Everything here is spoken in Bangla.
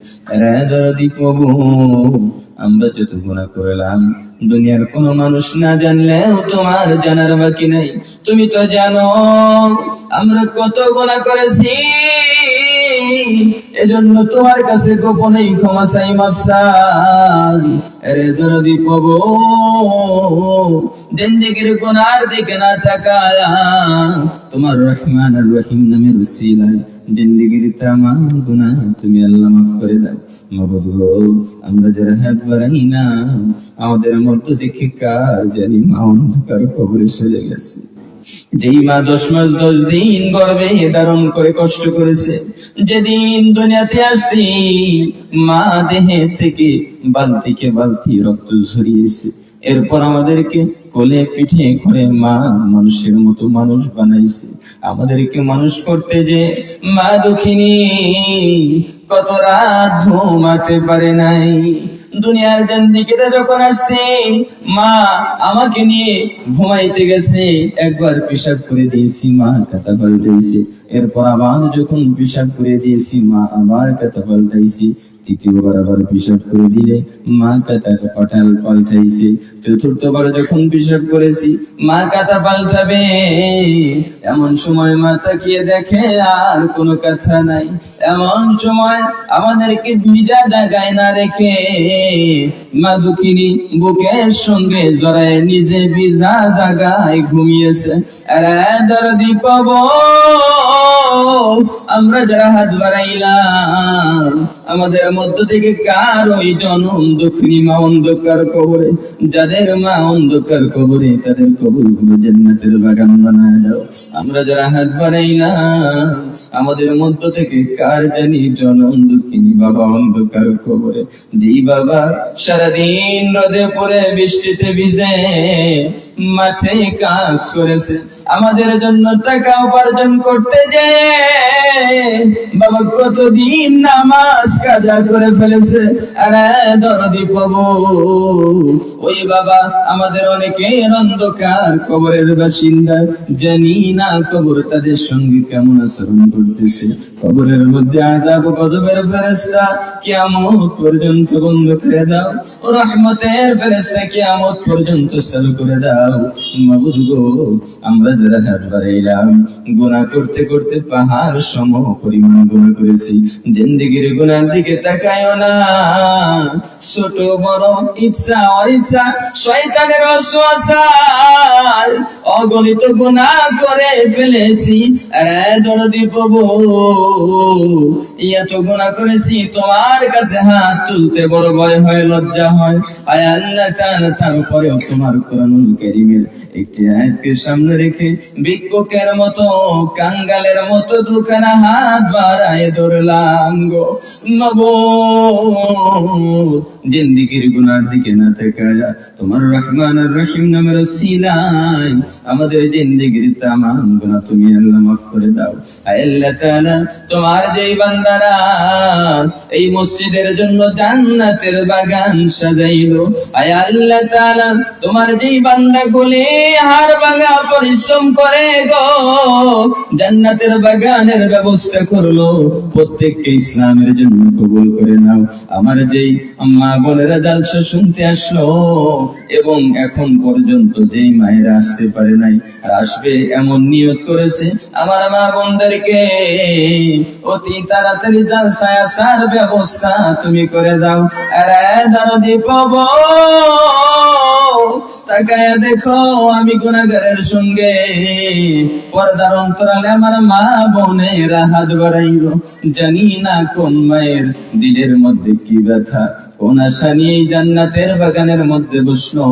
দরদি প্রভু, আমরা যত গুনাহ করলাম দুনিয়ার কোন মানুষ না জানলেও তোমার জানার বাকি নাই। তুমি তো জানো আমরা কত গুনাহ করেছি, এজন্য তোমার কাছে গোপনেই ক্ষমা চাই, মাফ চাই। আরে দরদি প্রভু, জিন্দেগির গুনার দিকে না তাকায়া তোমার রহমান আর রহিম নামের উসিলায় জিন্দেগির তামাম গুনাহ তুমি আল্লাহ মাফ করে দাও। মাবুদ গো, আমরা যারা হাত বাড়াই না, আমাদের মধ্য থেকে কার জানি মা অন্ধকার কবরে চলে গেছে। যেই মা 10 মাস 10 দিন গর্ভে ধারণ করে কষ্ট করেছে, যেদিন দুনিয়াতে আসছি মা দেহে থেকে বালতিকে বালতি রক্ত ঝরিয়েছে, এরপর আমাদেরকে কোলে পিঠে করে মা মানুষের মতো মানুষ বানাইছে। আমাদেরকে মানুষ করতে যে মা দুঃখিনী কত রাত ঘুমাতে পারে নাই। দুনিয়ার জিন্দেগিতে যখন আসছে মা আমাকে নিয়ে ঘুমাইতে গেছে, একবার পেশাব করে দিয়েছি, মা কাঁথা পাল্টাইছে। এরপর আবার যখন পেশাব করে দিয়েছি মা আবার কাঁথা পাল্টাইছে। তৃতীয়বার আবার পেশাব করে দিলে মা কাঁথা পাল্টাইছে। চতুর্থবার যখন পেশাব করেছি মা কাঁথা পাল্টাবে, এমন সময় মা তাকিয়ে দেখে আর কোনো কাঁথা নাই। এমন সময় আমাদেরকে ভিজা জায়গায় না রেখে মা দুঃখিনী বুকের সঙ্গে জড়ায় নিজে ভিজা জায়গায় ঘুমিয়েছে। আরে দরদি পাবো, আমরা যারা হাত বাড়াইলাম আমাদের মধ্য থেকে কার ওই জনম দুঃখিনী মা অন্ধকার কবরে, যাদের মা অন্ধকার কবরে তাদের কবরগুলো জান্নাতের বাগান বানায় দাও। আমরা যারা হাত বাড়াইলাম আমাদের মধ্য থেকে কার জানি জনম দুঃখিনী বাবা অন্ধকার কবরে, যেই বাবা সারাদিন রোদে পড়ে বৃষ্টিতে ভিজে মাঠে কাজ করেছে, আমাদের জন্য টাকা উপার্জন করতে যে বাবা কতদিন নামাজ কাজা করে ফেলেছে। আরে দরদি পাবো, ওই বাবা আমাদের অনেকের অন্ধকার কবরের বাসিন্দা, জানি না কবর তাদের সঙ্গে কেমন আচরণ করতেছে। কবরের মধ্যে আযাব গজবের ফেরেশতা কিয়ামত পর্যন্ত বন্ধ করে দাও, ও রহমতের ফেরেশতা কিয়ামত পর্যন্ত চালু করে দাও। মাবুদ গো, আমরা যারা হাত বাড়াইলাম গুনাহ করতে করতে পাহাড় সম পরিমাণ গুনাহ করেছি, জিন্দেগির গুনার দিকে তাকায়ও না। ছোট বড় ইচ্ছা অইচ্ছা শয়তানের ওয়াসওয়াসায় অগণিত গুনাহ করে ফেলেছি। আরে দরদি প্রভু, এত গুনাহ করেছি তোমার কাছে হাত তুলতে বড় ভয় হয়, লজ্জা হয়। আয় আল্লাহ তাআলা, তারপরেও তোমার কোরআনুল কারীমের একটি আয়াতকে সামনে রেখে ভিক্ষুকের মতো কাঙ্গালের মতো দুখানা হাত বাড়ায় ধরলাম গো। মাবুদ, জিন্দেগির গুনার দিকে না তাকায়া তোমার রহমান আর রহিম নামের উসিলায় আমাদের জিন্দেগির তামাম গুনাহ তুমি আল্লাহ মাফ করে দাও। আয় আল্লাহ তাআলা, তোমার যেই বান্দারা এই মসজিদের জন্য জান্নাতের বাগান সাজাইলো, আয় আল্লাহ তাআলা তোমার যেই বান্দাগুলি হাড় ভাঙা পরিশ্রম করে গো জান্নাতের বাগানের ব্যবস্থা করলো, প্রত্যেককে ইসলামের জন্য কবুল করে নাও। আমার যেই মা বোনেরা জালসা শুনতে আসলো এবং এখন পর্যন্ত যেই মায়েরা আসতে পারে নাই আর আসবে এমন নিয়ত করেছে, আমার মা বোনদেরকে অতি তাড়াতাড়ি জালসায় আসার ব্যবস্থা তুমি করে দাও। আরে দরদি পাবো, তাকায়া দেখো আমি গুনাহগারের সঙ্গে পর্দার অন্তরালে আমার মা বোনেরা হাত বাড়াইল। জানি না কোন মায়ের দিলের মধ্যে কি ব্যথা, কোন আশা নিয়ে জান্নাতের বাগানের মধ্যে বসলো।